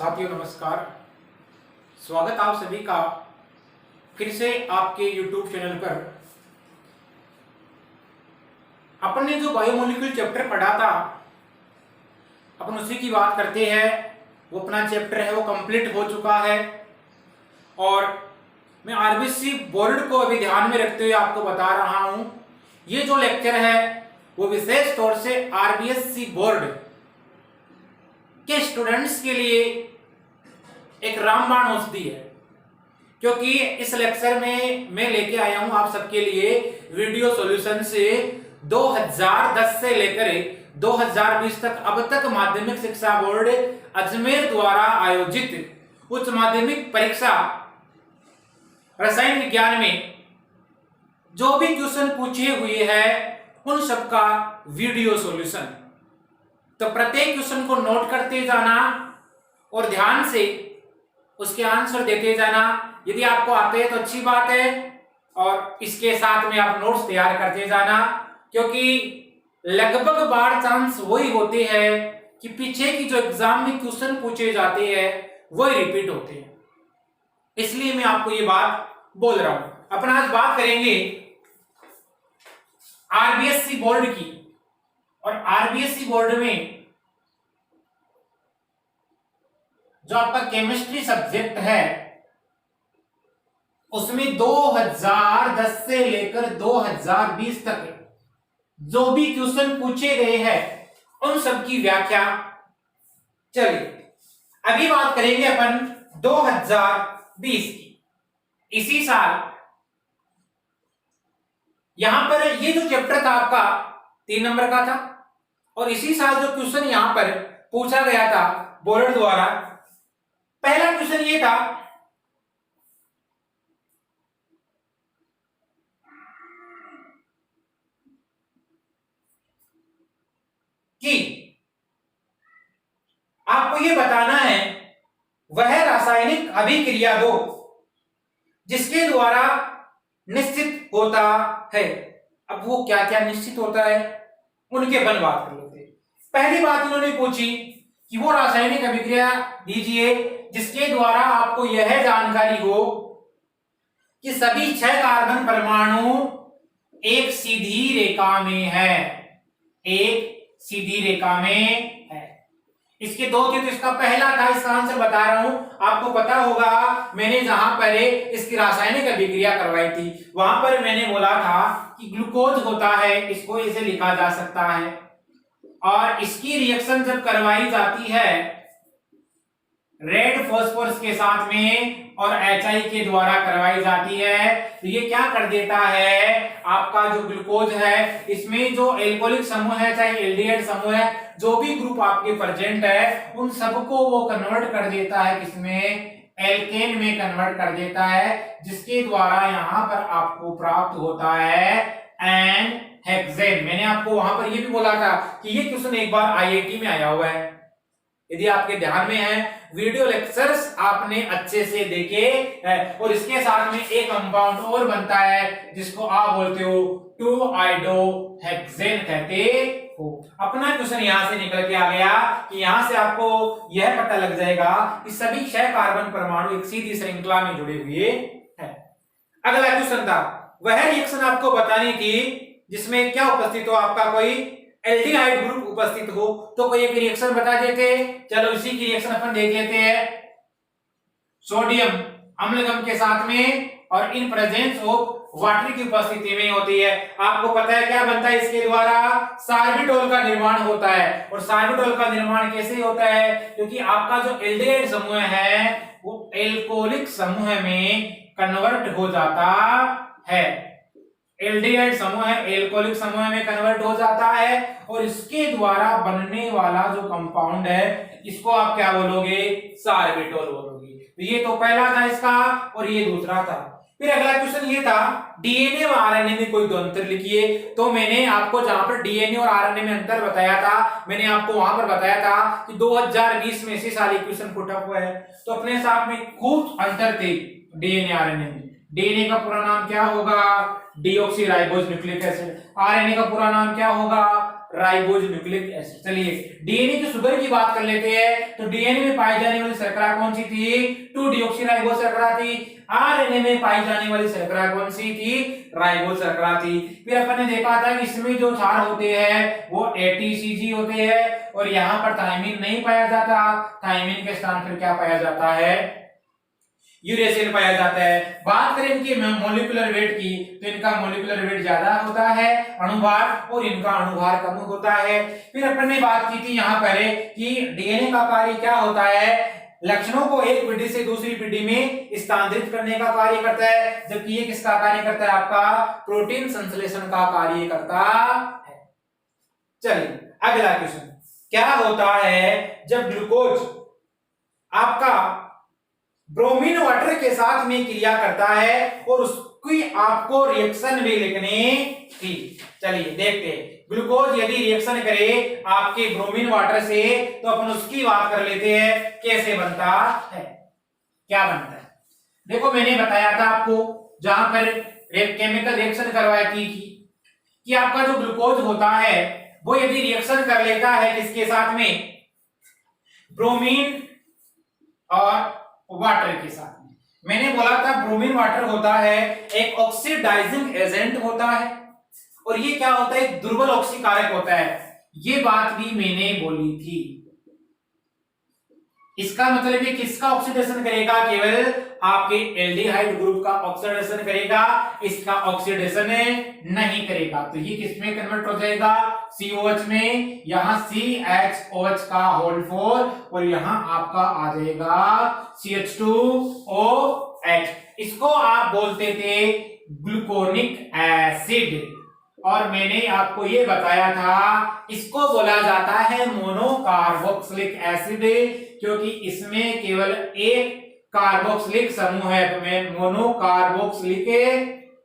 साथियों नमस्कार। स्वागत आप सभी का फिर से आपके YouTube चैनल पर। अपन ने जो बायोमोलिक्यूल चैप्टर पढ़ा था अपन उसी की बात करते हैं। वो अपना चैप्टर है वो कंप्लीट हो चुका है और मैं आरबीएससी बोर्ड को अभी ध्यान में रखते हुए आपको बता रहा हूं। ये जो लेक्चर है वो विशेष तौर से आरबीएससी बोर्ड के स्टूडेंट्स के लिए एक रामबाण औषधि है, क्योंकि इस लेक्चर में मैं लेके आया हूं आप सबके लिए वीडियो सॉल्यूशन से 2010 से लेकर 2020 तक अब तक माध्यमिक शिक्षा बोर्ड अजमेर द्वारा आयोजित उच्च माध्यमिक परीक्षा रसायन विज्ञान में जो भी क्वेश्चन पूछे हुए हैं उन सबका वीडियो सॉल्यूशन। तो प्रत्येक क्वेश्चन को नोट करते जाना और ध्यान से उसके आंसर देते जाना। यदि आपको आते हैं तो अच्छी बात है और इसके साथ में आप नोट्स तैयार करते जाना, क्योंकि लगभग बार चांस वही होते हैं कि पीछे की जो एग्जाम में क्वेश्चन पूछे जाते हैं वही रिपीट होते हैं। इसलिए मैं आपको ये बात बोल रहा हूं। अपन आज बात करेंगे आरबीएससी बोर्ड की, और आरबीएससी बोर्ड में जो आपका केमिस्ट्री सब्जेक्ट है उसमें 2010 से लेकर 2020 तक जो भी क्वेश्चन पूछे गए हैं उन सब की व्याख्या। चलिए अभी बात करेंगे अपन 2020 की। इसी साल यहां पर ये जो चैप्टर था आपका 3 नंबर का था, और इसी साल जो क्वेश्चन यहां पर पूछा गया था बोर्ड द्वारा, पहला क्वेश्चन ये था कि आपको ये बताना है वह रासायनिक अभिक्रिया दो जिसके द्वारा निश्चित होता है। अब वो क्या क्या निश्चित होता है उनके बन बात कर लेते हैं। पहली बात उन्होंने पूछी कि वो रासायनिक अभिक्रिया दीजिए जिसके द्वारा आपको यह जानकारी हो कि सभी 6 कार्बन परमाणु एक सीधी रेखा में है, एक सीधी रेखा में है। इसके दो थे, तो इसका पहला था, इसका आंसर बता रहा हूं। आपको पता होगा मैंने जहां पर इसकी रासायनिक अभिक्रिया करवाई थी वहां पर मैंने बोला था कि ग्लूकोज होता है, इसको ऐसे लिखा जा सकता है, और इसकी रिएक्शन जब करवाई जाती है रेड फास्फोरस के साथ में और HI के द्वारा करवाई जाती है, तो ये क्या कर देता है आपका जो ग्लूकोज है इसमें जो एल्कोहलिक समूह है चाहे एल्डिहाइड समूह है, जो भी ग्रुप आपके प्रेजेंट है उन सबको वो कन्वर्ट कर देता है, किसमें एल्केन में कन्वर्ट कर देता है, जिसके द्वारा यहां पर आपको प्राप्त होता है एन हेक्सेन। मैंने आपको वहां पर ये भी बोला था कि ये क्वेश्चन एक बार आईआईटी में आया हुआ है। यदि आपके ध्यान में है वीडियो लेक्चर्स आपने अच्छे से देखे है, और इसके साथ में एक कंपाउंड और बनता है जिसको आप बोलते हो 2-आइडोहेक्सेन कहते हो। अपना क्वेश्चन यहां से निकल के आ गया कि यहां से आपको यह पता लग जाएगा कि सभी 6 कार्बन परमाणु एक सीधी श्रृंखला में जुड़े हुए हैं। अगला क्वेश्चन था वह रिएक्शन आपको बतानी थी जिसमें क्या उपस्थित हो, आपका कोई एल्डिहाइड ग्रुप उपस्थित हो, तो कोई एक रिएक्शन बता देते। चलो इसी की रिएक्शन अपन देख लेते हैं। सोडियम अम्लगम के साथ में और इन प्रेजेंस ऑफ वाटर की उपस्थिति में होती है। आपको पता है क्या बनता है इसके द्वारा, सार्बिटोल का निर्माण होता है। और सार्बिटोल का निर्माण कैसे होता है, क्योंकि आपका जो एल्डिहाइड समूह है वो एल्कोहलिक समूह में कन्वर्ट हो जाता है, एल्डिहाइड समूह है एल्कोहलिक समूह में कन्वर्ट हो जाता है, और इसके द्वारा बनने वाला जो कंपाउंड है इसको आप क्या बोलोगे, सार्बिटोल बोलोगे। तो ये तो पहला था इसका और ये दूसरा था। फिर अगला क्वेश्चन ये था डीएनए और आरएनए में कोई दो अंतर लिखिए। तो मैंने आपको जहां पर डीएनए और आरएनए में अंतर बताया था मैंने आपको वहां पर बताया था कि 2020 में इसी साल क्वेश्चन पुट अप हुआ है, तो अपने साथ में खूब अंतर थे डीएनए आरएनए में। डीएनए का पूरा नाम क्या होगा, deoxy ribose nucleic acid. RNA का पूरा नाम क्या होगा, राइबोज न्यूक्लिक एसिड। चलिए डीएनए की शुगर की बात कर लेते हैं। तो डीएनए में पाई जाने वाली शर्करा कौन सी थी? 2-डीऑक्सीराइबोज शर्करा थी। आरएनए में पाई जाने वाली शर्करा कौन सी थी? राइबोज शर्करा थी। फिर अपन ने देखा था कि इसमें जो क्षार होते हैं वो एटीसीजी होते हैं और यहाँ पर थायमिन नहीं पाया जाता। थायमिन के स्थान पर क्या पाया जाता है? यूरेसिल पाया जाता है। बात करें इनकी मोलिकुलर वेट की तो इनका मोलिकुलर वेट ज्यादा होता है अणुभार, और इनका अणुभार कम होता है। फिर अपन ने बात की थी यहाँ पर कि डीएनए का कार्य क्या होता है? लक्षणों को एक पीढ़ी से दूसरी पीढ़ी में स्थानांतरित करने का कार्य करता है, जबकि ये किसका कार्य करता है? आपका प्रोटीन संश्लेषण का कार्य करता है। चलिए अगला क्वेश्चन, क्या होता है जब ग्लूकोज आपका ब्रोमीन वाटर के साथ में क्रिया करता है और उसकी आपको रिएक्शन भी लिखनी थी? चलिए देखते हैं। ग्लूकोज यदि रिएक्शन करे आपके ब्रोमीन वाटर से तो अपन उसकी बात कर लेते हैं कैसे बनता है, क्या बनता है। देखो मैंने बताया था आपको जहां पर केमिकल रिएक्शन करवाई थी कि आपका जो ग्लूकोज होता है वो यदि रिएक्शन कर लेता है किसके साथ में? ब्रोमीन और वाटर के साथ में। मैंने बोला था ब्रोमीन वाटर होता है एक ऑक्सीडाइजिंग एजेंट होता है और ये क्या होता है? एक दुर्बल ऑक्सीकारक होता है। ये बात भी मैंने बोली थी। इसका मतलब ये किसका ऑक्सीडेशन करेगा? केवल आपके एल्डिहाइड ग्रुप का ऑक्सीडेशन करेगा, इसका ऑक्सीडेशन नहीं करेगा। तो ये किसमें कन्वर्ट हो जाएगा? COH में। यहां CHOH का होल 4 और यहां आपका आ जाएगा CH2OH। इसको आप बोलते थे ग्लूकोनिक एसिड और मैंने आपको ये बताया था इसको बोला जाता है मोनोकार्बोक्सिलिक एसिड, क्योंकि इसमें केवल एक कार्बोक्सिलिक समूह है, तो मैं मोनोकार्बोक्सिलिक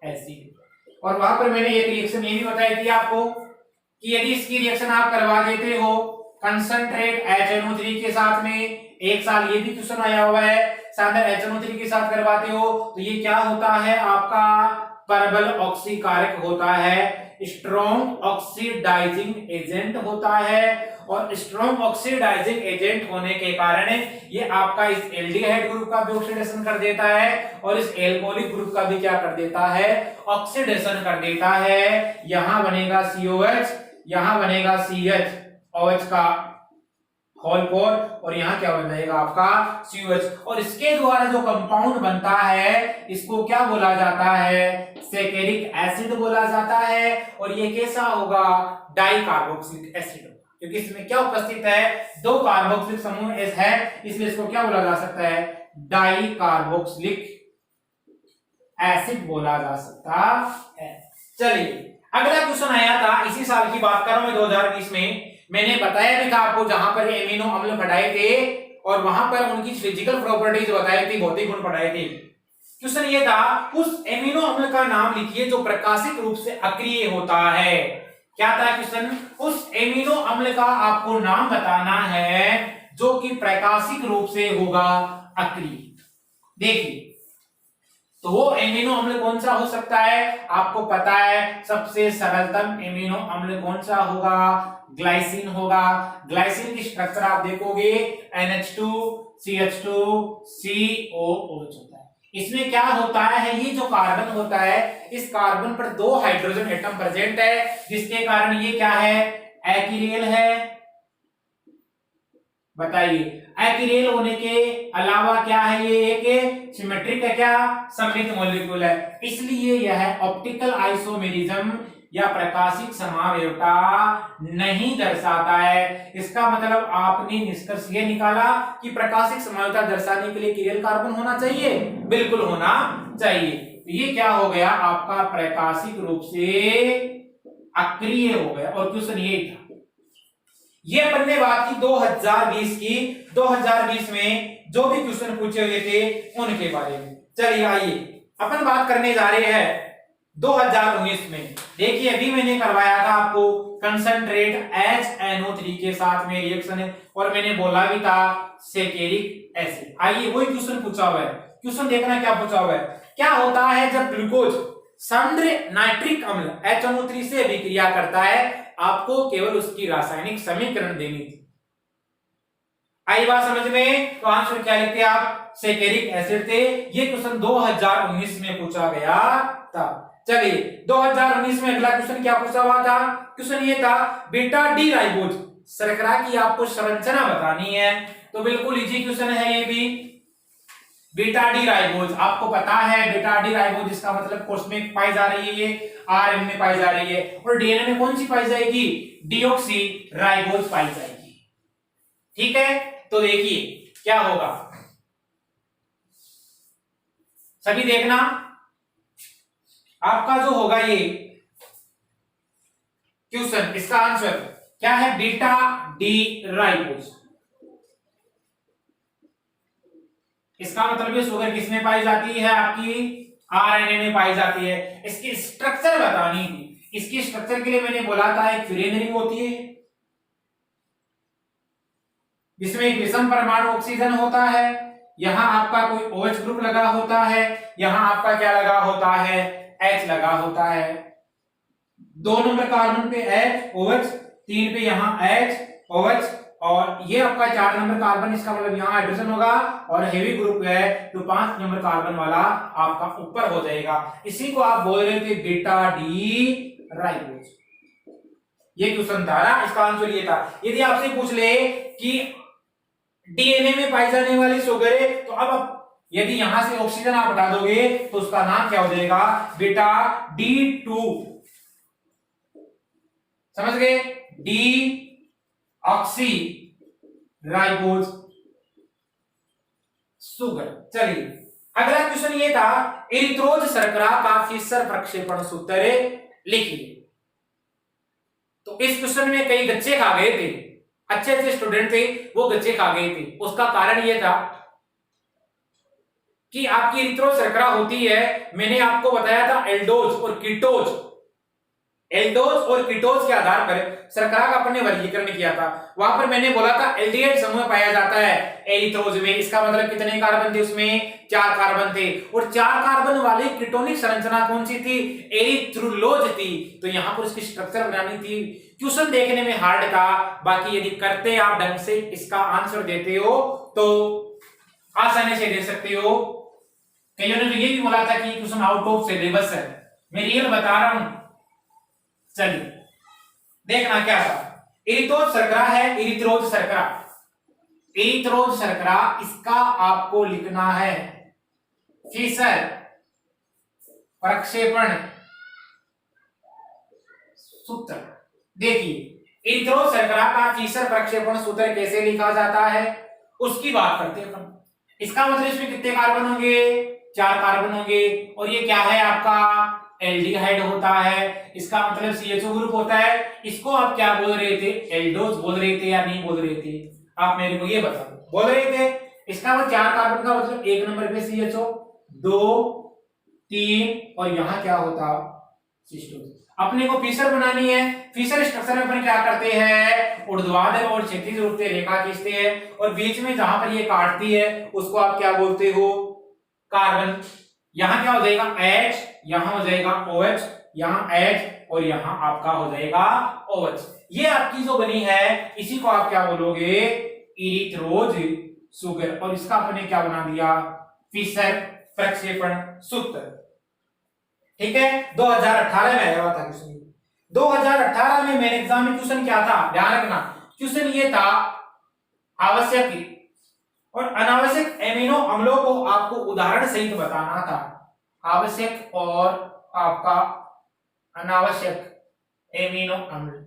एसिड। और वहां पर मैंने एक रिएक्शन ये भी बताई थी आपको कि यदि इसकी रिएक्शन आप करवा देते हो कंसंट्रेट HNO3 के साथ में, एक साल ये भी क्वेश्चन आया हुआ है, सांद्र HNO3 के साथ करवाते हो तो ये क्या होता है? आपका प्रबल ऑक्सीकारक होता है, स्ट्रॉन्ग ऑक्सीडाइजिंग एजेंट होता है। और स्ट्रॉन्ग ऑक्सीडाइजिंग एजेंट होने के कारण ये आपका इस एल्डिहाइड ग्रुप का भी ऑक्सीडेशन कर देता है और इस एल्कोहलिक ग्रुप का भी क्या कर देता है? ऑक्सीडेशन कर देता है। यहां बनेगा COH, यहां बनेगा CHOH का होल 4 और यहां क्या बन जाएगा आपका COH। और इसके द्वारा जो कंपाउंड बनता है इसको क्या बोला जाता है? सैकेरिक एसिड बोला जाता है। और ये कैसा होगा? डाइकार्बोक्सिलिक एसिड होगा, क्योंकि इसमें क्या उपस्थित है? 2 कार्बोक्सिलिक समूह है, इसलिए इसको क्या बोला जा सकता है? डाइकार्बोक्सिलिक एसिड बोला जा सकता है। चलिए अगला क्वेश्चन आया था, इसी साल की बात कर रहा हूं 2020 में। मैंने बताया भी था आपको जहां पर एमिनो अम्ल पढ़ाए थे और वहां पर उनकी फिजिकल प्रॉपर्टीज बताई थी, भौतिक गुण पढ़ाए थे। क्वेश्चन ये था उस एमिनो अम्ल का नाम लिखिए जो प्रकाशिक रूप से अक्रिय होता है। क्या था क्वेश्चन? उस एमिनो अम्ल का आपको नाम बताना है जो कि प्रकाशिक रूप से होगा अक्रिय। देखिए तो वो एमिनो अम्ल कौन सा हो सकता है? आपको पता है सबसे सरलतम एमिनो अम्ल कौन सा होगा? ग्लाइसिन होगा। ग्लाइसिन की स्ट्रक्चर आप देखोगे NH2 CH2 COOH होता है। इसमें क्या होता है? ये जो कार्बन होता है इस कार्बन पर 2 हाइड्रोजन एटम प्रेजेंट है, जिसके कारण ये क्या है? एक्रियल है। बताइए एक्रियल होने के अलावा क्या है? ये एक सिमेट्रिक है, क्या सममित मॉलिक्यूल है, इसलिए यह ऑप्टिकल आइसोमेरिज्म या प्रकाशिक समावयवता नहीं दर्शाता है। इसका मतलब आपने निष्कर्ष ये निकाला कि प्रकाशिक समावयवता दर्शाने के लिए किरियल कार्बन होना चाहिए, बिल्कुल होना चाहिए। तो ये क्या हो गया? आपका प्रकाशिक रूप से अक्रिय हो गया। और क्वेश्चन ये था, ये अपन ने बात की 2020 की। 2020 में जो भी क्वेश्चन पूछे हुए थे उनके बारे में। चलिए आइए अपन बात करने जा रहे हैं 2019 में। देखिए अभी मैंने करवाया था आपको कंसंट्रेट HNO3 के साथ में रिएक्शन है और मैंने बोला भी था सैकेरिक एसिड। आइए वही क्वेश्चन पूछा हुआ है। क्वेश्चन देखना क्या पूछा हुआ है। क्या होता है जब ग्लूकोज समुद्र नाइट्रिक अम्ल HNO3 से अभिक्रिया करता है, आपको केवल उसकी रासायनिक समीकरण देनी थी। आई बात समझ में? तो आंसर क्या लिखते आप? सैकेरिक एसिड थे। ये क्वेश्चन 2019 में पूछा गया था। चलिए 2019 में अगला क्वेश्चन क्या पूछा हुआ था? क्वेश्चन ये था बीटा डी राइबोज शर्करा की आपको संरचना बतानी है। तो बिल्कुल इजी क्वेश्चन है ये भी। बीटा डी राइबोज आपको पता है, बीटा डी राइबोज इसका मतलब कोष में पाई जा रही है, ये आरएन में पाई जा रही है, और डीएनए में कौन सी पाई जाएगी? डीऑक्सी राइबोज पाई जाएगी। ठीक है, तो देखिए क्या होगा, सभी देखना। आपका जो होगा ये क्वेश्चन, इसका आंसर क्या है? Beta D ribose. इसका मतलब ये शुगर किसमें पाई जाती है? आपकी आरएनए में पाई जाती है। इसकी स्ट्रक्चर बतानी थी। इसकी स्ट्रक्चर के लिए मैंने बोला था एक फ्यूरेन रिंग होती है जिसमें एक विषम परमाणु ऑक्सीजन होता है, यहां आपका कोई OH ग्रुप लगा होता है, यहां आपका क्या लगा होता है? H लगा होता है। 2 नंबर कार्बन पे H OH, 3 पे यहां H OH, और ये आपका 4 नंबर कार्बन, इसका मतलब यहां हाइड्रोजन होगा, और हेवी ग्रुप है तो 5 नंबर कार्बन वाला आपका ऊपर हो जाएगा। इसी को आप बोल रहे थे बीटा डी राइबोज। ये क्वेश्चन था ना, इसका आंसर ये था। यदि आपसे पूछ ले कि डीएनए में पाई जाने वाली शुगर है, तो अब यदि यहां से ऑक्सीजन आप हटा दोगे तो उसका नाम क्या हो जाएगा? Beta D2। समझ गए? D oxy ribose sugar. चलिए अगला क्वेश्चन ये था इरिथ्रोज शर्करा का फिशर प्रक्षेपण सूत्र लिखिए। तो इस क्वेश्चन में कई गच्चे खा गए थे, अच्छे अच्छे स्टूडेंट थे, वो गच्चे खा गए थे। उसका कारण यह था कि आपकी इरिथ्रोज शर्करा होती है, मैंने आपको बताया था एल्डोज और कीटोज, एल्डोज और कीटोज के आधार पर शर्करा का अपन ने वर्गीकरण किया था। वहां पर मैंने बोला था एल्डिहाइड समूह पाया जाता है एरिथ्रोज में। इसका मतलब कितने कार्बन थे उसमें? 4 कार्बन थे, और 4 कार्बन वाली कीटोनिक संरचना कौन सी थी? एरिथ्रुलोज थी। तो यहां पर उसकी स्ट्रक्चर बनानी थी। क्वेश्चन देखने में हार्ड था, बाकी यदि करते आप ढंग से इसका आंसर देते हो तो आसानी से दे सकते हो। कईयों ने तो ये भी बोला था कि क्वेश्चन आउट ऑफ सिलेबस है, मैं रियल बता रहा हूं। चलिए देखना क्या था। इरिथ्रोज शर्करा है, इरिथ्रोज शर्करा, इरिथ्रोज शर्करा, इसका आपको लिखना है फिशर प्रक्षेपण सूत्र। देखिए इरिथ्रोज शर्करा का फिशर प्रक्षेपण सूत्र कैसे लिखा जाता है उसकी बात करते हैं अपन। इसका मतलब इसमें कितने कार्बन होंगे? 4 कार्बन होंगे, और ये क्या है आपका? एल्डिहाइड होता है। इसका मतलब CHO ग्रुप होता है। इसको आप क्या बोल रहे थे? एल्डोज बोल रहे थे या नहीं बोल रहे थे? आप मेरे को ये बता दो। बोल रहे थे। इसका मतलब 4 कार्बन का मतलब 1 नंबर पे CHO, 2 3, और यहां क्या होता? सिस्टोज। अपने को फिशर बनानी है। फिशर स्ट्रक्चर में अपन क्या करते हैं? ऊर्ध्वाधर और क्षैतिज रूप से रेखा खींचते हैं, और बीच में जहां पर ये काटती है उसको आप क्या बोलते हो? कार्बन। यहां क्या हो जाएगा? H, यहां हो जाएगा OH, यहां H, और यहां आपका हो जाएगा OH। ये आपकी जो बनी है इसी को आप क्या बोलोगे? इरिथ्रोज शुगर, और इसका अपने क्या बना दिया? फिशर प्रक्षेपण सूत्र। ठीक है, 2018 में आया हुआ था क्वेश्चन। 2018 में मेरे एग्जाम में क्वेश्चन क्या था? ध्यान रखना, क्वेश्चन ये था आवश्यक और अनावश्यक एमिनो अम्लों को आपको उदाहरण सहित बताना था। आवश्यक और आपका अनावश्यक एमिनो अम्ल,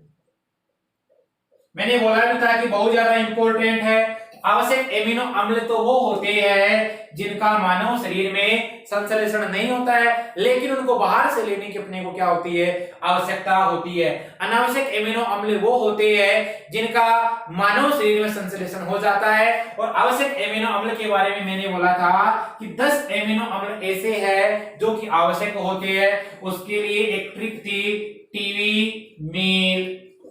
मैंने बोला भी था कि बहुत ज्यादा इंपॉर्टेंट है। आवश्यक एमिनो अम्ल तो वो होते हैं जिनका मानव शरीर में संश्लेषण नहीं होता है, लेकिन उनको बाहर से लेने की अपने को क्या होती है? आवश्यकता होती है। अनावश्यक एमिनो अम्ल वो होते हैं जिनका मानव शरीर में संश्लेषण हो जाता है। और आवश्यक एमिनो अम्ल के बारे में मैंने बोला था कि 10 एमिनो अम्ल ऐसे हैं जो कि आवश्यक होते हैं। उसके लिए एक ट्रिक थी, टीवी मेल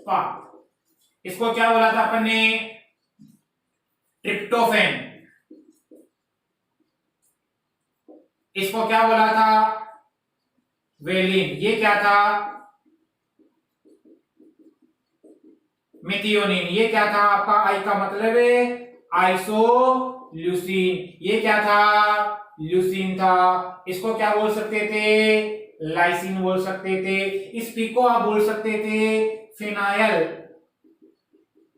पाथ। इसको क्या बोला था अपन ने? ट्रिप्टोफैन। इसको क्या बोला था? वेलिन। ये क्या था? मिथियोनिन। ये क्या था आपका? आई का मतलब है आइसोल्यूसिन। ये क्या था? ल्यूसिन था। इसको क्या बोल सकते थे? लाइसिन बोल सकते थे। इस पी को आप बोल सकते थे फिनाइल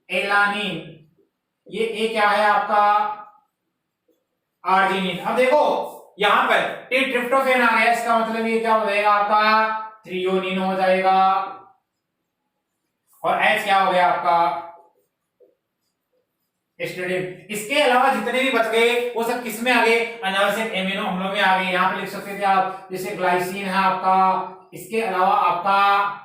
एलानिन। ये ए क्या है आपका? आर्जिनिन। अब देखो यहां पर ट्रिप्टोफेन आ गया, इसका मतलब ये क्या हो जाएगा आपका? थ्रियोनिन हो जाएगा। और एच क्या हो गया आपका? एस्ट्रेडिन। इसके अलावा जितने भी बच गए वो सब किस में आ गए? अनावश्यक एमिनो अम्लों में आ गए। यहां पे लिख सकते थे आप, जैसे ग्लाइसिन है आपका, इसके अलावा आपका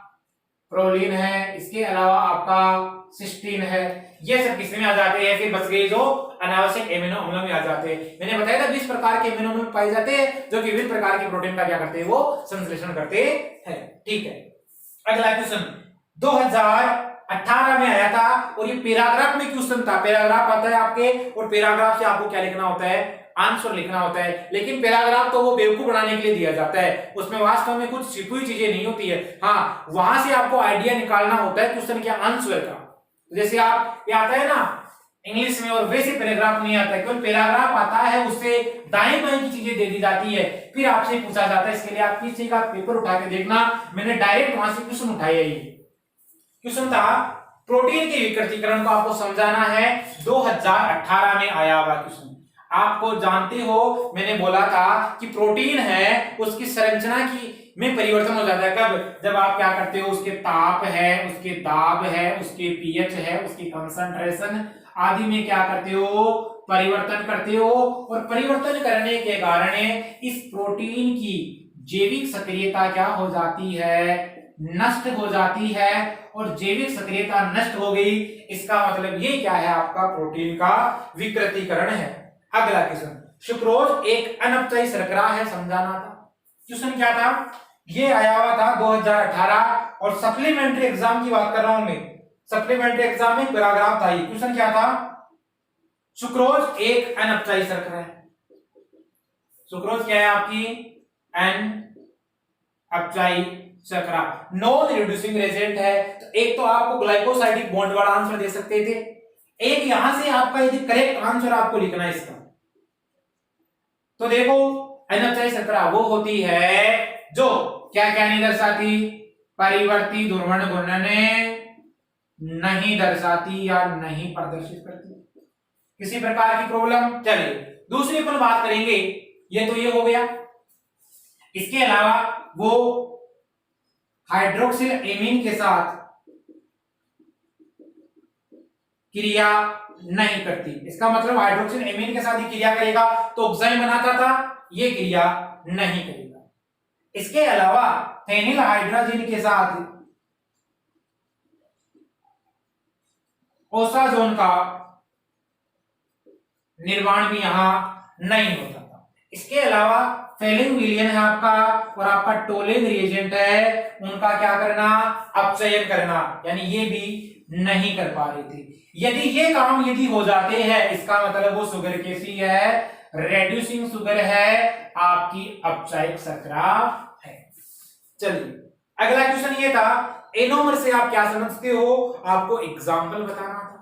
प्रोलिन है, इसके अलावा आपका सिस्टीन है। ये सब किस में आ जाते हैं? फिर बच गए जो अनावश्यक एमिनो अम्लों में आ जाते हैं। मैंने बताया था 20 प्रकार के एमिनो अम्ल पाए जाते हैं जो कि विभिन्न प्रकार के प्रोटीन का क्या करते हैं? वो संश्लेषण करते हैं। ठीक है, अगला क्वेश्चन 2018 में आया था और ये पैराग्राफ में क्वेश्चन था। पैराग्राफ आता है आपके और पैराग्राफ से आपको क्या लिखना होता है? आंसर लिखना होता है। लेकिन पैराग्राफ तो वो बेवकूफ बनाने के लिए दिया जाता है, उसमें वास्तव में कुछ छिपी हुई चीजें नहीं होती है। हाँ, वहां से आपको आइडिया निकालना होता है क्वेश्चन के आंसर का। जैसे आप ये आता है ना इंग्लिश में, और वैसे पैराग्राफ नहीं आता है, केवल पैराग्राफ आता है, उससे दाएं बाएं की चीजें दे दी जाती है, फिर आपसे पूछा जाता है। इसके लिए आप पीछे का पेपर उठा के देखना, मैंने डायरेक्ट वहां से क्वेश्चन उठाया। ये क्वेश्चन था प्रोटीन के विकृतीकरण को आपको समझाना है। 2018 में आया हुआ क्वेश्चन। आपको जानते हो मैंने बोला था कि प्रोटीन है उसकी संरचना की में परिवर्तन हो जाता है। कब? जब आप क्या करते हो, उसके ताप है, उसके दाब है, उसके पीएच है, उसकी कंसंट्रेशन आदि में क्या करते हो? परिवर्तन करते हो। और परिवर्तन करने के कारण इस प्रोटीन की जैविक सक्रियता क्या हो जाती है? नष्ट हो जाती है। और जैविक सक्रियता नष्ट हो गई, इसका मतलब ये क्या है? आपका प्रोटीन का विकृतीकरण है। अगला क्वेश्चन, सुक्रोज एक अनपचयी शर्करा है, समझाना था। क्वेश्चन क्या था? ये आया हुआ था 2018 और सप्लीमेंट्री एग्जाम की बात कर रहा हूं मैं। सप्लीमेंट्री एग्जाम में पैराग्राफ था। ये क्वेश्चन क्या था? सुक्रोज एक अनपचयी शर्करा है। सुक्रोज क्या है आपकी? अनपचयी शर्करा, नॉन रिड्यूसिंग एजेंट है। तो एक तो आपको ग्लाइकोसाइडिक बॉन्ड वाला आंसर दे सकते थे, एक यहां से आपका यदि करेक्ट आंसर आपको लिखना है इसका। तो देखो अनपचयी शर्करा वो होती है जो क्या क्या नहीं दर्शाती? परिवर्ती ध्रुवण घूर्णन नहीं दर्शाती या नहीं प्रदर्शित करती, किसी प्रकार की प्रॉब्लम। चलिए दूसरी पर बात करेंगे। ये तो ये हो गया। इसके अलावा वो हाइड्रोक्सिल एमीन के साथ क्रिया नहीं करती। इसका मतलब हाइड्रोक्सिल एमीन के साथ ही क्रिया करेगा तो ऑक्साइन बनाता था, ये क्रिया नहीं करेगा। इसके अलावा फेनिल हाइड्रोजन के साथ ओसाजोन का निर्माण भी यहां नहीं होता था। इसके अलावा फेलिंग विलियन है आपका और आपका टोलेन रिएजेंट है, उनका क्या करना? अपचयन करना, यानी ये भी नहीं कर पा रहे थे। यदि ये काम यदि हो जाते हैं, इसका मतलब वो शुगर कैसी है? रेड्यूसिंग शुगर है, आपकी अपचायक शर्करा है। चलिए अगला क्वेश्चन ये था, एनोमर से आप क्या समझते हो? आपको एग्जाम्पल बताना था।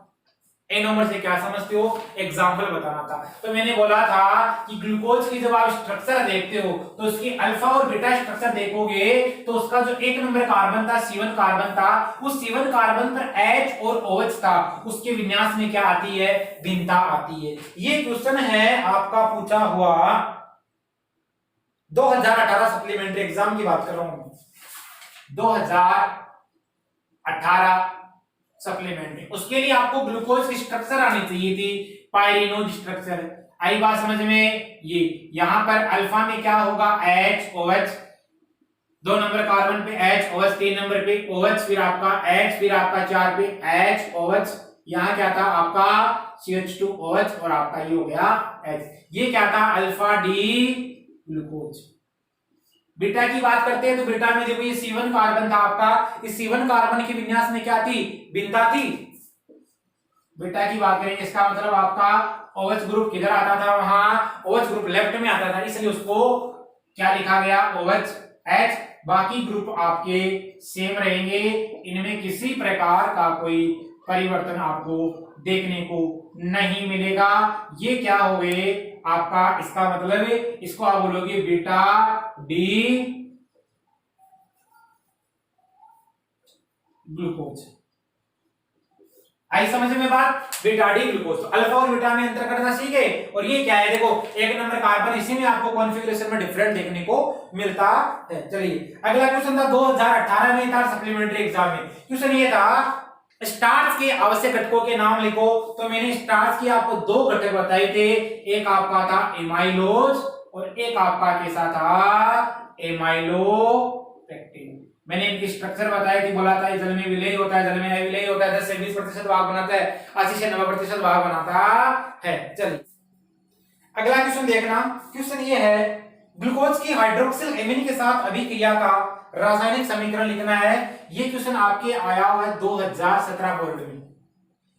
एनोमर से क्या समझते हो? एग्जाम्पल बताना था। तो मैंने बोला था कि ग्लूकोज की जब आप स्ट्रक्चर देखते हो तो उसकी अल्फा और बीटा स्ट्रक्चर देखोगे तो उसका जो एक नंबर कार्बन था, C1 कार्बन था, उस C1 कार्बन पर H और OH था, उसके विन्यास में क्या आती है? भिन्नता आती है। ये क्वेश्चन है आपका पूछा हुआ 2018 सप्लीमेंट्री एग्जाम की बात कर रहा हूं, 2018 सप्लीमेंट्री। उसके लिए आपको ग्लूकोज की स्ट्रक्चर आनी चाहिए थी, पायरिनोज स्ट्रक्चर। आई बात समझ में? ये यहां पर अल्फा में क्या होगा? HOH, 2 नंबर कार्बन पे HOH, 3 नंबर पे OH, फिर आपका H, फिर आपका 4 पे HOH। यहां क्या था आपका? CH2OH और आपका ये हो गया H। ये क्या था? Alpha D glucose. बीटा की बात करते हैं तो बीटा में देखो ये C1 कार्बन था आपका, इस C1 कार्बन के विन्यास में क्या थी? भिन्नता थी। बीटा की बात करेंगे, इसका मतलब आपका OH ग्रुप किधर आता था? वहां OH ग्रुप लेफ्ट में आता था, इसलिए उसको क्या लिखा गया? OH H। बाकी ग्रुप आपके सेम रहेंगे, इनमें किसी प्रकार का कोई परिवर्तन आपको देखने को नहीं मिलेगा। ये क्या हो गए आपका, इसका मतलब इसको आप बोलोगे बीटा डी ग्लूकोज। आई समझ में बात, बीटा डी ग्लूकोज। तो अल्फा और बीटा में अंतर करना सीखे। और ये क्या है, देखो एक नंबर कार्बन, इसी में आपको कॉन्फ़िगरेशन में डिफरेंट देखने को मिलता है। चलिए अगला क्वेश्चन था 2018 में था सप्लीमेंट्री एग्जाम में। क्वेश्चन ये था स्टार्च के आवश्यक घटकों के नाम लिखो। तो मैंने स्टार्च की आपको दो घटक बताए थे, एक आपका था एमाइलोज और एक आपका कैसा था एमाइलोपेक्टिन। मैंने इनकी स्ट्रक्चर बताई थी, बोला था जल में विलय होता है, जल में अविलय होता है, 10 से 20% भाग बनाता है, 80 से 90% भाग बनाता है। चलिए अगला क्वेश्चन देखना। क्वेश्चन ये है ग्लूकोज की हाइड्रोक्सिल एमीन के साथ अभिक्रिया का रासायनिक समीकरण लिखना है। ये क्वेश्चन आपके आया हुआ है 2017 बोर्ड में।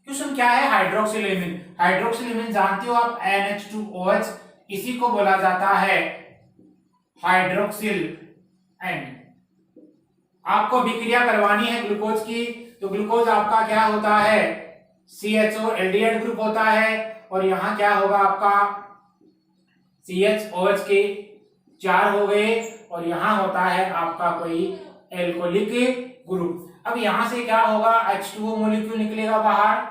क्वेश्चन क्या है, हाइड्रोक्सिल एमीन। हाइड्रोक्सिल एमीन जानते हो आप NH2OH, इसी को बोला जाता है हाइड्रोक्सिल एमीन। आपको अभिक्रिया करवानी है ग्लूकोज की, तो ग्लूकोज आपका क्या होता है CHO एल्डिहाइड ग्रुप होता है, और यहां क्या होगा आपका CHOH के 4 हो गए, और यहां होता है आपका कोई एल्कोहलिक ग्रुप। अब यहां से क्या होगा, H2O मॉलिक्यूल निकलेगा बाहर,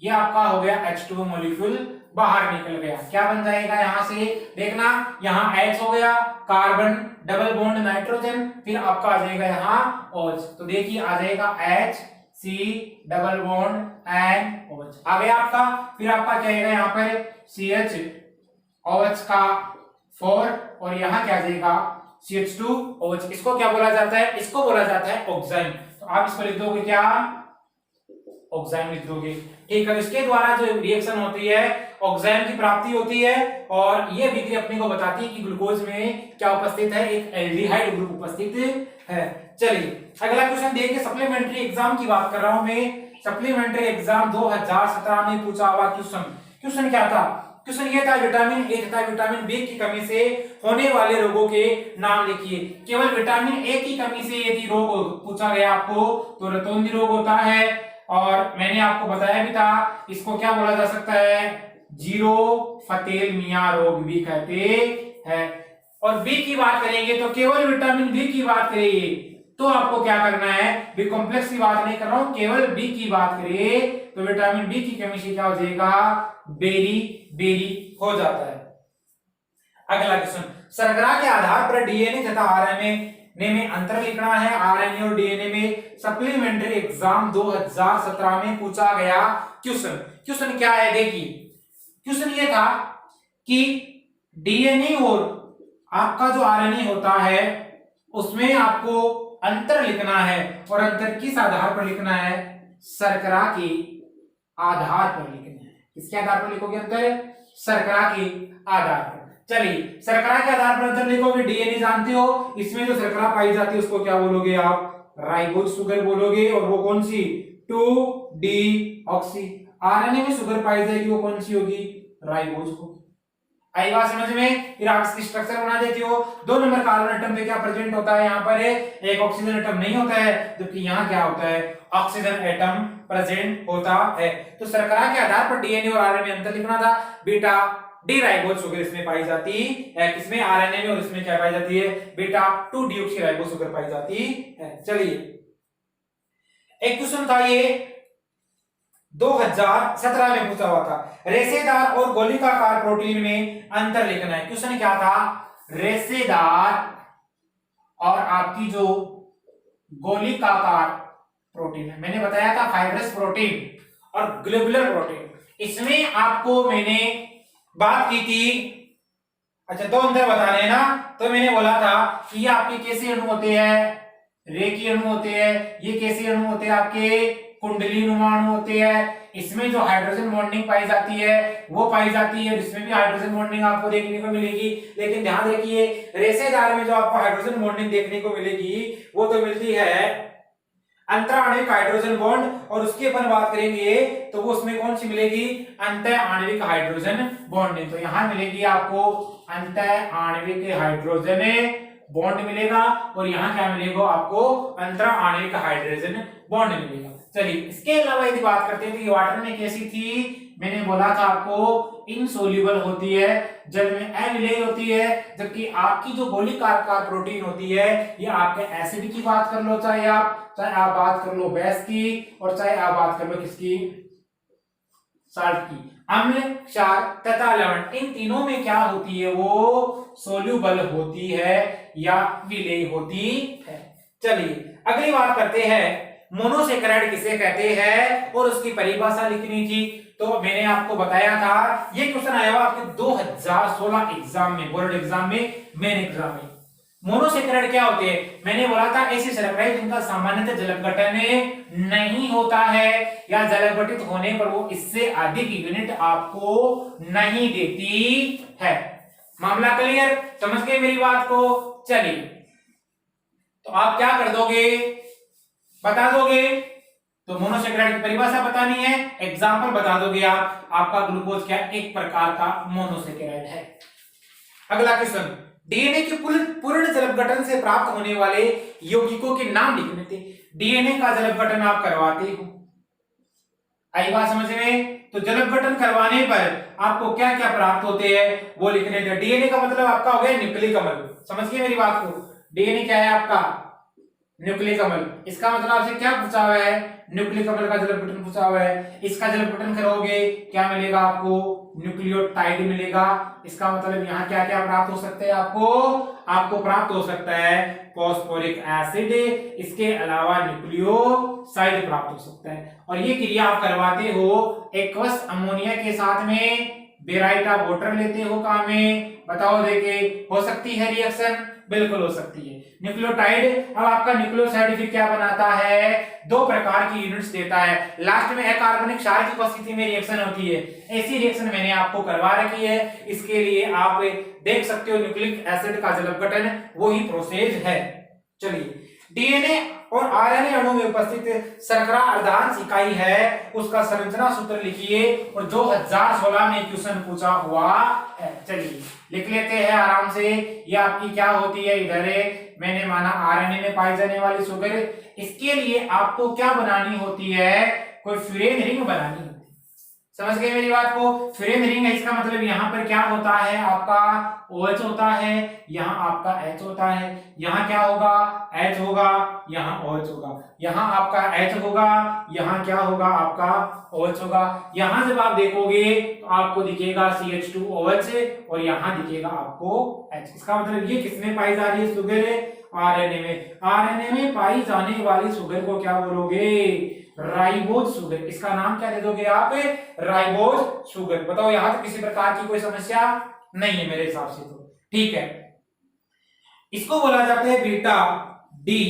ये आपका हो गया H2O मॉलिक्यूल बाहर निकल गया। क्या बन जाएगा यहां से, देखना यहाँ H हो गया, कार्बन डबल बॉन्ड नाइट्रोजन, फिर आपका आ जाएगा यहाँ OH। तो देखिए आ जाएगा HC डबल बॉन्ड NOH आ गया आपका। फिर आपका क्या आएगा यहाँ पर CHOH का 4, और यहाँ क्या आ जाएगा CH2OH। इसको क्या बोला जाता है, इसको बोला जाता है ऑक्साइन। तो आप इसको लिख दोगे क्या, ऑक्साइन लिख दोगे। ठीक है, इसके द्वारा जो रिएक्शन होती है ऑक्साइन की प्राप्ति होती है, और ये अभिक्रिया अपने को बताती है कि ग्लूकोज में क्या उपस्थित है, एक एल्डिहाइड ग्रुप उपस्थित है। चलिए अगला क्वेश्चन देखिए, सप्लीमेंट्री एग्जाम की बात कर रहा हूं मैं। सप्लीमेंट्री एग्जाम 2017 में पूछा हुआ क्वेश्चन। क्वेश्चन क्या था, क्वेश्चन ये था विटामिन ए तथा विटामिन बी की कमी से होने वाले रोगों के नाम लिखिए। केवल विटामिन ए की कमी से यदि रोग पूछा गया आपको तो रतौंधी रोग होता है, और मैंने आपको बताया भी था इसको क्या बोला जा सकता है, जीरो फतेल मियां रोग भी कहते हैं। और बी की बात करेंगे तो केवल विटामिन बी की बात करेंगे तो आपको क्या करना है, बी कॉम्प्लेक्स की बात नहीं कर रहा हूं, केवल बी की बात करें तो विटामिन बी की कमी से क्या हो जाएगा, बेरी बेरी हो जाता है। अगला क्वेश्चन, शर्करा के आधार पर डीएनए तथा आरएनए में अंतर लिखना है। आरएनए और डीएनए में सप्लीमेंट्री एग्जाम 2017 में पूछा गया क्वेश्चन। क्वेश्चन क्या है देखिए, क्वेश्चन ये था कि डीएनए और आपका जो आरएनए होता है उसमें आपको अंतर लिखना है, और अंतर किस आधार पर लिखना है, शर्करा के आधार पर लिखना है। किसके आधार पर लिखोगे अंतर, शर्करा के आधार पर। चलिए शर्करा के आधार पर अंतर लिखोगे, डीएनए जानते हो, इसमें जो शर्करा पाई जाती है उसको क्या बोलोगे आप, राइबोज शुगर बोलोगे, और वो कौन सी, 2-डीऑक्सी। आरएनए में शुगर पाई जाएगी वो कौन सी होगी, राइबोज होगी। आई बात समझ में। फिर आप इसकी स्ट्रक्चर बना देती हो, 2 नंबर कार्बन एटम पे क्या प्रेजेंट होता है, यहाँ पर एक ऑक्सीजन एटम नहीं होता है, जबकि यहाँ क्या होता है, ऑक्सीजन एटम प्रेजेंट होता है। तो शर्करा के आधार पर डीएनए और आरएनए में अंतर लिखना था। बीटा डी राइबोज शुगर इसमें पाई जाती है, किसमें, आरएनए में, और इसमें क्या पाई जाती है, बीटा 2-डीऑक्सी राइबोज शुगर पाई जाती है। चलिए एक क्वेश्चन था ये 2017 में पूछा हुआ था, रेशेदार और गोलिकाकार प्रोटीन में अंतर लिखना है। क्वेश्चन क्या था, रेशेदार और आपकी जो गोलिकाकार प्रोटीन है, मैंने बताया था फाइब्रस प्रोटीन और ग्लोबुलर प्रोटीन, इसमें आपको मैंने बात की थी। अच्छा, 2 अंतर बताने हैं ना, तो मैंने बोला था कि ये आपके कैसे अणु होते हैं, रेखीय अणु होते हैं, ये कैसे अणु होते हैं, आपके कुंडली नुमा अणु होते हैं। इसमें जो हाइड्रोजन बॉन्डिंग पाई जाती है वो पाई जाती है, इसमें भी हाइड्रोजन बॉन्डिंग आपको देखने को मिलेगी। लेकिन ध्यान रखिए, रेशेदार में जो आपको हाइड्रोजन बॉन्डिंग देखने को मिलेगी वो तो मिलती है अंतराणविक हाइड्रोजन बॉन्ड, और उसकी अपन बात करेंगे तो वो उसमें कौन सी मिलेगी, अंतर आणविक हाइड्रोजन बॉन्डिंग। तो यहां मिलेगी आपको अंतर आणविक हाइड्रोजन बॉन्ड मिलेगा और यहाँ क्या मिलेगा आपको अंतरा आणविक हाइड्रोजन बॉन्ड मिलेगा। चलिए इसके अलावा यदि बात करते हैं तो ये वाटर में कैसी थी, मैंने बोला था आपको इनसोल्यूबल होती है, जल में अविलेय होती है, जबकि आपकी जो गोलिक आकार प्रोटीन होती है ये आपके एसिड की बात कर लो, चाहे आप बात कर लो बेस की, और चाहे आप बात कर लो किसकी, साल्ट की। अम्ल, क्षार तथा लवण, इन तीनों में क्या होती है, वो सोल्यूबल होती है या विलेय होती है। चलिए अगली बात करते हैं, मोनोसेकेराइड किसे कहते हैं और उसकी परिभाषा लिखनी थी। तो मैंने आपको बताया था, ये क्वेश्चन आया हुआ आपके 2016 एग्जाम में, बोर्ड एग्जाम में, मेन एग्जाम में। मोनोसेकेराइड क्या होते हैं, मैंने बोला था ऐसी शर्कराएं जिनका सामान्यतः जलघटन नहीं होता है या जलघटित होने पर वो इससे अधिक यूनिट आपको नहीं देती है। मामला क्लियर, समझ गए मेरी बात को। चलिए तो आप क्या कर दोगे, बता दोगे, तो मोनोसेकेराइड की परिभाषा बतानी है, एग्जांपल बता दोगे आप, आपका ग्लूकोज क्या एक प्रकार का मोनोसेकेराइड है। अगला क्वेश्चन, डीएनए के पूर्ण जलघटन से प्राप्त होने वाले यौगिकों के नाम लिखने थे। डीएनए का जलघटन आप करवाते हो, आई बात समझ में, तो जलघटन करवाने पर आपको क्या क्या प्राप्त होते हैं वो लिखने थे। डीएनए का मतलब आपका हो गया न्यूक्लिक अम्ल, समझ गए मेरी बात को। डीएनए क्या है आपका, न्यूक्लिक अम्ल, इसका मतलब आपसे क्या पूछा हुआ है, न्यूक्लिक अम्ल का जलघटन पूछा हुआ है। इसका जलघटन करोगे क्या मिलेगा आपको, न्यूक्लियोटाइड मिलेगा। इसका मतलब यहाँ क्या क्या प्राप्त हो सकते हैं आपको प्राप्त हो सकता है फॉस्फोरिक एसिड, इसके अलावा न्यूक्लियोसाइड प्राप्त हो सकता है। और ये क्रिया आप करवाते हो एक्वस अमोनिया के साथ में, बेराइट ऑफ वाटर लेते हो काम में, बताओ देखे हो सकती है रिएक्शन, बिल्कुल हो सकती है। न्यूक्लियोटाइड, अब आपका न्यूक्लियोसाइड फिर क्या बनाता है, दो प्रकार की यूनिट्स देता है, लास्ट में अकार्बनिक क्षार की उपस्थिति में रिएक्शन होती है। ऐसी रिएक्शन मैंने आपको करवा रखी है, इसके लिए आप देख सकते हो न्यूक्लिक एसिड का जलघटन वही प्रोसेस है। चलिए डीएनए और आरएनए अणु में उपस्थित शर्करा अर्धांश इकाई है, उसका संरचना सूत्र लिखिए, और 2016 में क्वेश्चन पूछा हुआ है। चलिए लिख लेते हैं आराम से। ये आपकी क्या होती है, इधर मैंने माना आरएनए में पाई जाने वाली शुगर, इसके लिए आपको क्या बनानी होती है, कोई फ्यूरेन रिंग बनानी होती है। समझ गए मेरी बात को, फ्यूरेन रिंग है, इसका मतलब यहाँ पर क्या होता है आपका OH होता है, यहाँ आपका H होता है, यहाँ क्या होगा H होगा, यहाँ OH होगा, यहाँ आपका H होगा, यहाँ क्या होगा आपका OH होगा। यहाँ जब आप देखोगे तो आपको दिखेगा CH2OH और यहाँ दिखेगा आपको H। इसका मतलब ये किसमें पाई जा रही है शुगर, आरएनए में। आरएनए में पाई जाने वाली शुगर को क्या बोलोगे, राइबोज शुगर। इसका नाम क्या दे दोगे आप, राइबोज शुगर। बताओ यहां तो किसी प्रकार की कोई समस्या नहीं है मेरे हिसाब से, तो ठीक है। इसको बोला जाता है बीटा डी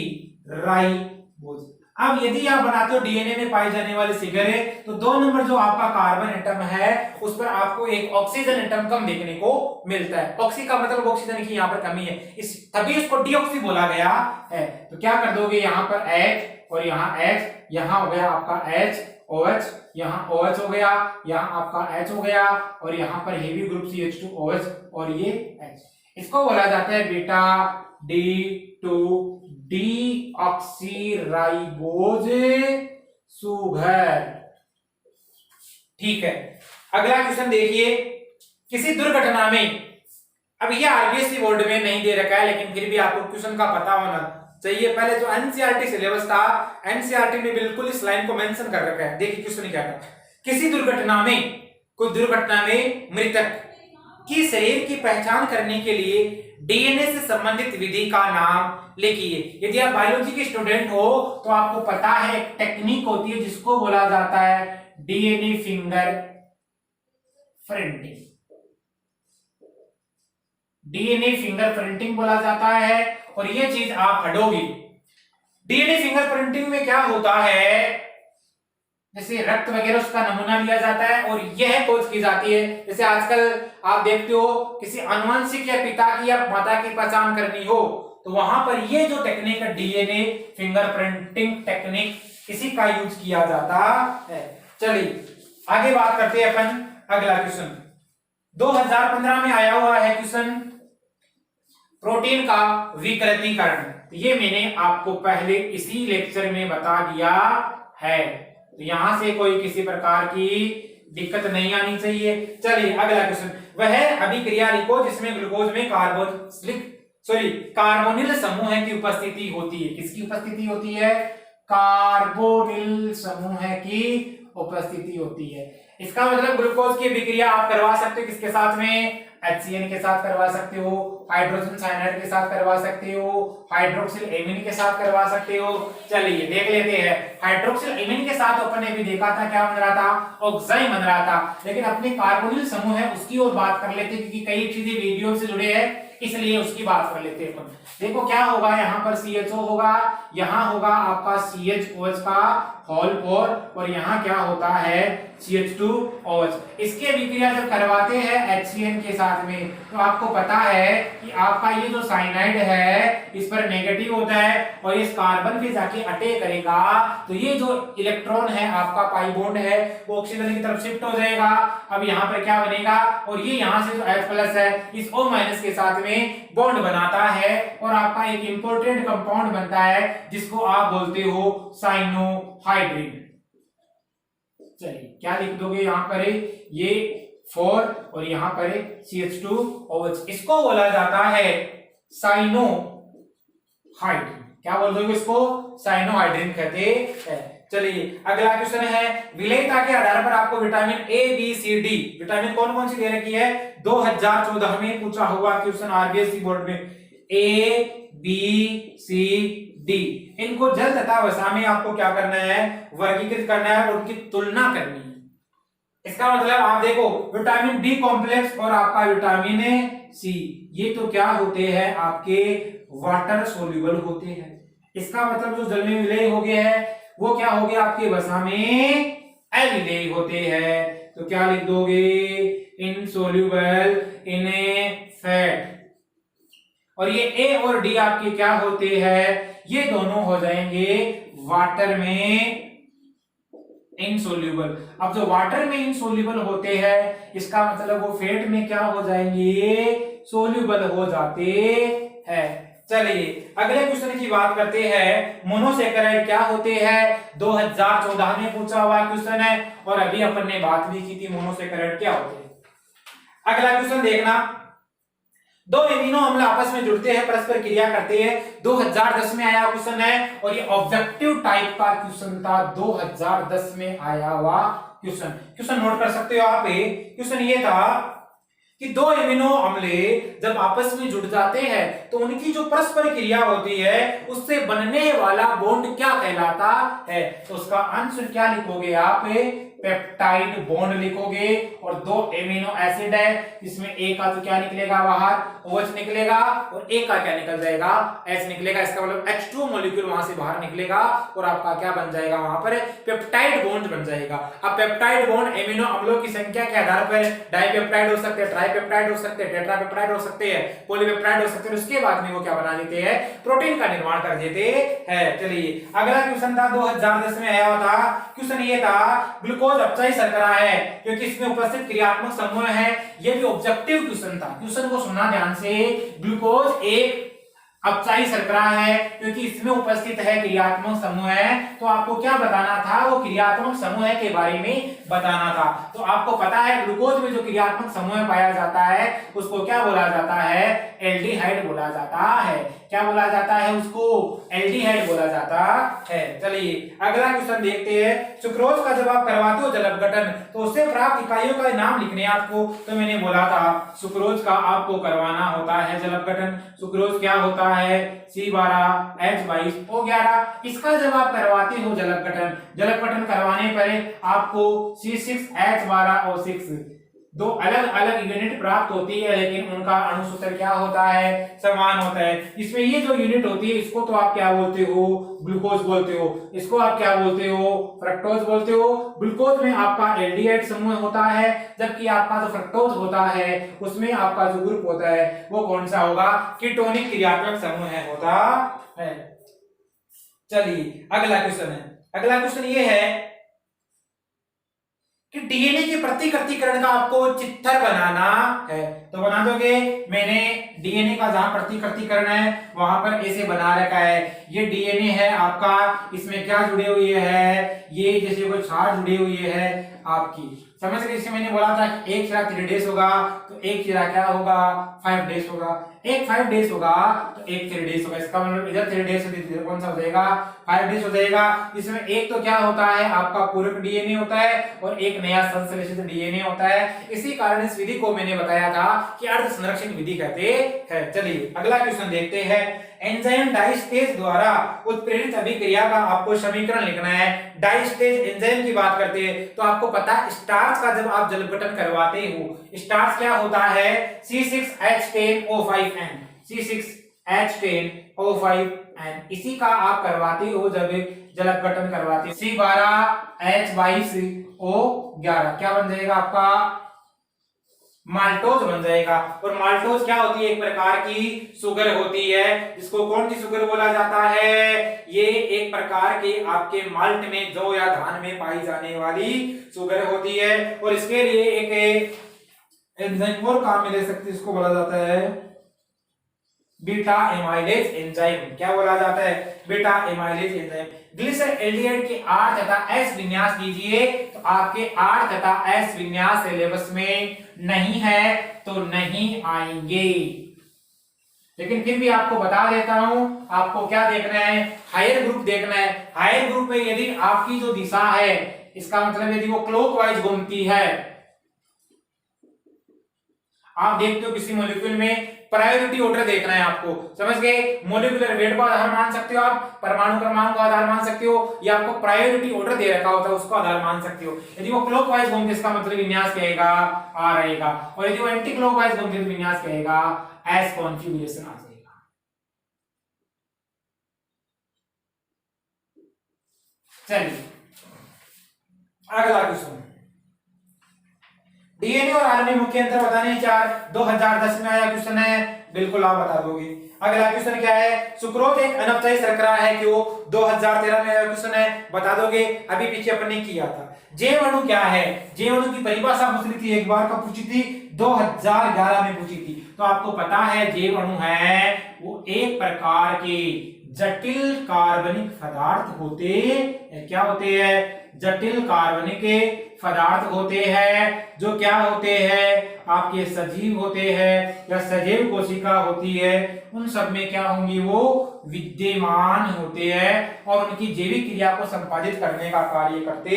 राइबोज। अब यदि आप बनाते हो डीएनए में पाई जाने वाली शुगर है, तो 2 नंबर जो आपका कार्बन एटम है उस पर आपको एक ऑक्सीजन एटम कम देखने को मिलता है। ऑक्सी का मतलब ऑक्सीजन की यहाँ पर कमी है, इस तभी इसको डीऑक्सी बोला गया है। तो क्या कर दोगे, यहाँ पर H और यहाँ H, यहाँ हो गया आपका H OH, यहाँ OH हो गया, यहाँ आपका H हो गया, और यहाँ पर हेवी ग्रुप CH2OH और ये H। इसको बोला जाता है बीटा D2 डीऑक्सीराइबोज शुगर। ठीक है, अगला क्वेश्चन देखिए, किसी दुर्घटना में, अब ये आरबीएससी बोर्ड में नहीं दे रखा है लेकिन फिर भी आपको क्वेश्चन का पता होना चाहिए। पहले जो एनसीईआरटी सिलेबस था, एनसीईआरटी में बिल्कुल इस लाइन को मेंशन कर रखा है। देखिए क्वेश्चन क्या था, किसी दुर्घटना में, कोई दुर्घटना में मृतक की शरीर की पहचान करने के लिए डीएनए से संबंधित विधि का नाम लिखिए। यदि आप बायोलॉजी के स्टूडेंट हो तो आपको पता है एक टेक्निक होती है जिसको बोला जाता है DNA finger printing. DNA finger printing बोला जाता है, और ये चीज आप पढ़ोगे। डीएनए फिंगर प्रिंटिंग में क्या होता है, जैसे रक्त वगैरह उसका नमूना लिया जाता है और यह खोज की जाती है। जैसे आजकल आप देखते हो किसी अनुवांशिक या पिता की या माता की पहचान करनी हो, तो वहां पर ये जो टेक्निक है डीएनए फिंगर प्रिंटिंग टेक्निक, इसी का यूज किया जाता है। चलिए आगे बात करते हैं अपन। अगला क्वेश्चन 2015 में आया हुआ है क्वेश्चन, प्रोटीन का विकृतीकरण। तो ये मैंने आपको पहले इसी लेक्चर में बता दिया है, तो यहां से कोई किसी प्रकार की दिक्कत नहीं आनी चाहिए। चलिए अगला क्वेश्चन, वह अभिक्रिया लिखो जिसमें ग्लूकोज में कार्बोनिल समूह की उपस्थिति होती है। किसकी उपस्थिति होती है? कार्बोनिल समूह की उपस्थिति होती है। इसका मतलब ग्लूकोज की अभिक्रिया आप करवा सकते हो किसके साथ में? HCN के साथ करवा सकते हो, हाइड्रोजन साइनाइड के साथ करवा सकते हो, हाइड्रोक्सिल एमीन के साथ करवा सकते हो। चलिए देख लेते हैं। हाइड्रोक्सिल एमीन के साथ अपन ने भी देखा था क्या बन रहा था? ऑक्साइड बन रहा था। लेकिन अपने कार्बोनिल समूह है उसकी ओर बात कर लेते क्योंकि कई चीजें वीडियो से जुड़े हैं, इसलिए उसकी बात कर लेते हैं अपन। देखो क्या होगा, यहाँ पर CHO होगा, यहाँ होगा आपका CHOH का होल 4 और यहाँ क्या होता है? CH2OH। इसकी अभिक्रिया जब करवाते हैं HCN के साथ में तो आपको पता है कि आपका ये जो साइनाइड है इस पर नेगेटिव होता है और इस कार्बन पे जाके अटैक करेगा तो ये जो इलेक्ट्रॉन है आपका पाई बॉन्ड है वो ऑक्सीजन की तरफ शिफ्ट हो जाएगा। अब यहाँ पर क्या बनेगा? और ये यहाँ से जो H+ है इस O- के साथ में बॉन्ड बनाता है और आपका एक इंपॉर्टेंट कंपाउंड बनता है जिसको आप बोलते हो साइनोहाइड्रिन। चलिए क्या लिख दोगे यहाँ पर? ये 4 और यहाँ पर CH2OH, इसको बोला जाता है साइनोहाइड्रिन। क्या बोल दोगे इसको? साइनोहाइड्रिन कहते हैं। चलिए अगला क्वेश्चन है, विलेयता के आधार पर आपको vitamin A B C D, vitamin कौन कौन सी दे रखी है? 2014 में पूछा हुआ क्वेश्चन RBSE बोर्ड में। A B C D, इनको जल तथा वसा में आपको क्या करना है? वर्गीकृत करना है और उनकी तुलना करनी है। इसका मतलब आप देखो विटामिन बी कॉम्प्लेक्स और आपका विटामिन सी, ये तो क्या होते हैं? आपके वाटर सोल्यूबल होते हैं। इसका मतलब जो जल में विलय हो गया है वो क्या हो गया? आपके वसा में अविलेय होते हैं। तो क्या लिख दोगे? Insoluble in fat. और ये A और D आपके क्या होते हैं? ये दोनों हो जाएंगे वाटर में इनसोल्यूबल। अब जो वाटर में इनसोल्यूबल होते हैं इसका मतलब वो फैट में क्या हो जाएंगे? सोल्यूबल हो जाते हैं। चलिए अगले क्वेश्चन की बात करते हैं। मोनोसेकेराइड क्या होते हैं? 2014 में पूछा हुआ क्वेश्चन है और अभी अपन ने बात भी की थी मोनोसेकेराइड क्या होते हैं। अगला क्वेश्चन देखना, दो एमिनो अम्ल आपस में जुड़ते हैं, परस्पर क्रिया करते हैं। 2010 में आया क्वेश्चन है और ये ऑब्जेक्टिव टाइप का क्वेश्चन था। 2010 में आया हुआ क्वेश्चन नोट कर सकते हो आप। क्वेश्चन ये था कि दो एमिनो अम्ल जब आपस में जुड़ जाते हैं तो उनकी जो परस्पर क्रिया होती है उससे बनने वाला बॉन्ड क्या कहलाता है? तो उसका आंसर क्या लिखोगे आप? पेप्टाइड बॉन्ड लिखोगे। और दो एमिनो एसिड है, इसमें ए का तो क्या निकलेगा बाहर? OH निकलेगा और ए का क्या निकल जाएगा? H निकलेगा। इसका मतलब H2 मॉलिक्यूल वहां से बाहर निकलेगा और आपका क्या बन जाएगा? वहां पर पेप्टाइड बॉन्ड बन जाएगा। अब पेप्टाइड बॉन्ड एमिनो अम्लों की संख्या के आधार पर डाइपेप्टाइड हो सकते हैं, ट्राइपेप्टाइड हो सकते हैं, टेट्रापेप्टाइड हो सकते हैं, पॉलीपेप्टाइड हो सकते हैं। उसके बाद में वो क्या बना देते हैं? प्रोटीन का निर्माण कर देते हैं। चलिए अगला क्वेश्चन था 2010 में आया हुआ था। क्वेश्चन ये था, ग्लूकोज अपचायी शर्करा है क्योंकि इसमें उपस्थित क्रियात्मक समूह है। ये भी ऑब्जेक्टिव क्वेश्चन था, क्वेश्चन को सुनना ध्यान से। ग्लूकोज एक अपचायी शर्करा है क्योंकि इसमें उपस्थित है क्रियात्मक समूह है। तो आपको क्या बताना था? वो क्रियात्मक समूह के बारे में बताना था। तो आपको पता है ग्लूकोज में जो क्रियात्मक समूह पाया जाता है उसको क्या बोला जाता है? एल्डिहाइड बोला जाता है। क्या बोला जाता है? उसको एल्डिहाइड बोला जाता है। चलिए अगला क्वेश्चन देखते हैं। सुक्रोज का जब आप करवाते हो जल अपघटन तो उससे प्राप्त इकाइयों का नाम लिखने आपको। तो मैंने बोला था सुक्रोज का आपको करवाना होता है जल अपघटन। सुक्रोज क्या होता है? C12H22O11। इसका जब आप करवाते हो जल अपघटन करवाने पर आपको C6H12O6 दो अलग अलग यूनिट प्राप्त होती है लेकिन उनका अणु सूत्र क्या होता है? समान होता है। इसमें ये जो यूनिट होती है इसको तो आप क्या बोलते हो? ग्लूकोज बोलते हो। इसको आप क्या बोलते हो? फ्रक्टोज बोलते हो। ग्लूकोज में आपका एल्डिहाइड समूह होता है जबकि आपका जो फ्रक्टोज होता है उसमें आपका जो ग्रुप होता है वो कौन सा होगा? कीटोनिक क्रियात्मक समूह है होता है। चलिए अगला क्वेश्चन है। अगला क्वेश्चन ये है कि डीएनए के प्रतिकृतिकरण का आपको चित्र बनाना है, तो बना दोगे। मैंने डीएनए का जहां प्रतिकृतिकरण है वहां पर ऐसे बना रखा है। ये डीएनए है आपका, इसमें क्या जुड़े हुए है, ये जैसे कोई क्षार जुड़ी हुई है आपकी, समझ गए। इसे मैंने बोला था कि एक चेहरा 3 डेज होगा, तो एक चेहरा क्या होगा 5 डेज होगा, एक 5 डेज होगा तो एक 3 डेज होगा। इसका मतलब इधर 3 डेज होती है, कौन सा हो जाएगा 5 डेज हो जाएगा। इसमें एक तो क्या होता है आपका पूरक डीएनए होता है और एक नया संश्लेषित डीएनए होता है। इसी कारण इस विधि को मैंने बताया था कि अर्ध संरक्षण विधि कहते हैं। चलिए अगला क्वेश्चन देखते हैं। एंजाइम डाइस्टेज द्वारा उत्प्रेरित अभिक्रिया का आपको समीकरण लिखना है। डाइस्टेज एंजाइम की बात करते हैं तो आपको पता है स्टार्च का जब आप जलपटन करवाते हो, स्टार्च क्या होता है C6H10O5N, C6H10O5N, इसी का आप करवाते हो जब जलपटन करवाते हो। C12H22O11 क्या बन जाएगा आपका माल्टोज बन जाएगा। और माल्टोज क्या होती है, एक प्रकार की शुगर होती है। इसको कौन सी शुगर बोला जाता है, ये एक प्रकार के आपके माल्ट में जौ या धान में पाई जाने वाली शुगर होती है। और इसके लिए एक एंजाइम और काम में ले सकते, इसको बोला जाता है बीटा एमाइलेज एंजाइम। क्या बोला जाता है, बीटा एमाइलेज एंजाइम। ग्लिसरॉल्डिहाइड के R तथा S विन्यास कीजिए, तो आपके R तथा S विन्यास सिलेबस में नहीं है तो नहीं आएंगे, लेकिन फिर भी आपको बता देता हूं। आपको क्या देखना है, हायर ग्रुप देखना है। हायर ग्रुप में यदि आपकी जो दिशा है, इसका मतलब यदि वो क्लॉकवाइज घूमती है, आप देखते हो किसी मॉलिक्यूल में प्रायोरिटी ऑर्डर देखना है आपको, समझ गए। मॉलिक्यूलर वेट को आधार मान सकते हो आप, परमाणु क्रमांक को आधार मान सकते हो, या आपको प्रायोरिटी ऑर्डर दे रखा होता है उसको आधार मान सकते हो। यदि वो क्लॉकवाइज घूमते इसका मतलब विन्यास कहेगा आ रहेगा, और यदि वो एंटी क्लॉकवाइज घूमते तो विन्यास कहेगा एस कॉन्फिगरेशन आ जाएगा। चलिए अगला क्वेश्चन, डीएनए और आरएनए मुख्य अंतर बताने हैं 4, 2010 में आया क्वेश्चन है, बिल्कुल आप बता दोगे। अगला क्वेश्चन क्या है, सुक्रोज एक अनवक्षयी शर्करा है क्यों, 2013 में आया क्वेश्चन है, बता दोगे। अभी पीछे अपन ने किया था। जैव अणु क्या है, जैव अणु की परिभाषा पूछ ली थी, एक बार कब पूछी थी 2011 में पूछी थी। तो आपको पता है जैव अणु है वो एक प्रकार के जटिल कार्बनिक पदार्थ होते हैं। क्या होते हैं, जटिल कार्बनिक पदार्थ होते हैं, जो क्या होते हैं आपके सजीव होते हैं या सजीव कोशिका होती है, उन सब में क्या होंगी वो विद्यमान होते हैं और उनकी जैविक क्रिया को संपादित करने का कार्य करते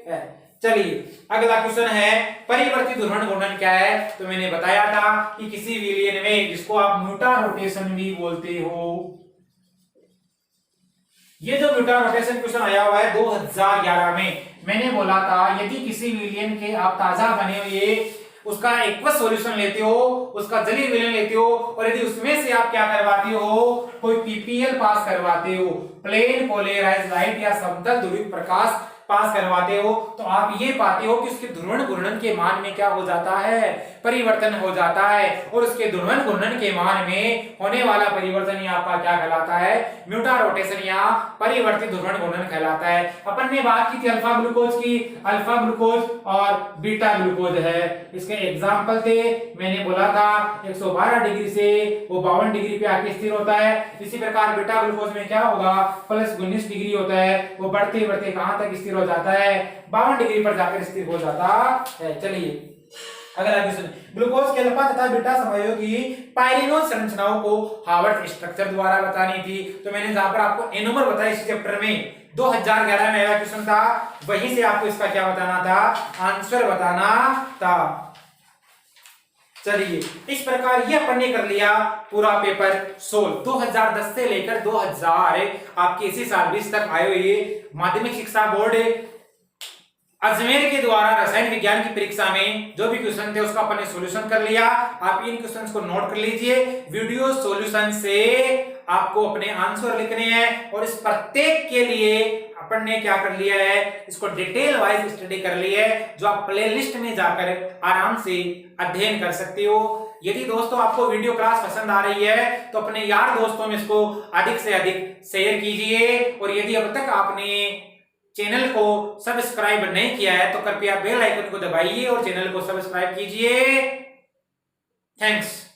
हैं। चलिए अगला क्वेश्चन है, परिवर्तित ध्रुवण घूर्णन क्या है। तो मैंने बताया था कि किसी विलयन में, जिसको आप म्यूटा रोटेशन भी बोलते हो, ये जो म्यूटा रोटेशन क्वेश्चन आया हुआ है 2011 में, मैंने बोला था यदि किसी विलयन के आप ताजा बने हुए उसका एक्वस सॉल्यूशन लेते हो, उसका जलीय विलयन लेते हो, और यदि उसमें से आप क्या करवाते हो, कोई पीपीएल पास करवाते हो, प्लेन पोलराइज्ड लाइट या समतल ध्रुवित प्रकाश पास करवाते हो, तो आप ये पाते हो कि उसके ध्रुवण घूर्णन के मान में क्या हो जाता है, परिवर्तन हो जाता है। और उसके ध्रुवण घूर्णन के मान में होने वाला परिवर्तन ही आपका क्या कहलाता है, म्यूटा रोटेशन या परिवर्तित ध्रुवण घूर्णन कहलाता है। अपन ने बात की थी अल्फा ग्लूकोज की, अल्फा ग्लूकोज और बीटा ग्लूकोज है, इसके एग्जाम्पल थे। मैंने बोला था 112 डिग्री से वो 52 डिग्री पे आके स्थिर होता है। इसी प्रकार बीटा ग्लूकोज में क्या होगा, प्लस 19 डिग्री होता है, वो बढ़ते बढ़ते कहां तक स्थिर हो जाता है, 52 डिग्री पर जाकर स्थिर हो जाता है। चलिए अगला क्वेश्चन, ग्लूकोज के अल्फा तथा बीटा समयोगी पायरिनोज संरचनाओं को हार्वर्ड स्ट्रक्चर द्वारा बतानी थी। तो मैंने जहां पर आपको एनोमर बताया इस चैप्टर में 2011 में आया क्वेश्चन था, वहीं से आपको इसका क्या बताना था, आंसर बताना था। चलिए इस प्रकार ये अपन ने कर लिया पूरा पेपर 16 2010 से लेकर 2000 आपके इसी साल 20 तक आए हुए माध्यमिक शिक्षा बोर्ड अजमेर के द्वारा रसायन विज्ञान की परीक्षा में जो भी क्वेश्चन थे उसका अपन ने सॉल्यूशन कर लिया। आप इन क्वेश्चंस को नोट कर लीजिए, वीडियो सॉल्यूशन से आपको अपने आंसर लिखने हैं और इस प्रत्येक के लिए अपन ने क्या कर लिया है, इसको डिटेल वाइज स्टडी कर ली है, जो आप प्लेलिस्ट में जाकर आराम से अध्ययन कर सकते हो। यदि दोस्तों आपको वीडियो क्लास पसंद आ रही है तो अपने यार दोस्तों में इसको अधिक से अधिक शेयर कीजिए, और यदि अब तक आपने चैनल को सब्सक्राइब नहीं किया है तो कृपया बेल आइकन को दबाइए और चैनल को सब्सक्राइब कीजिए। थैंक्स।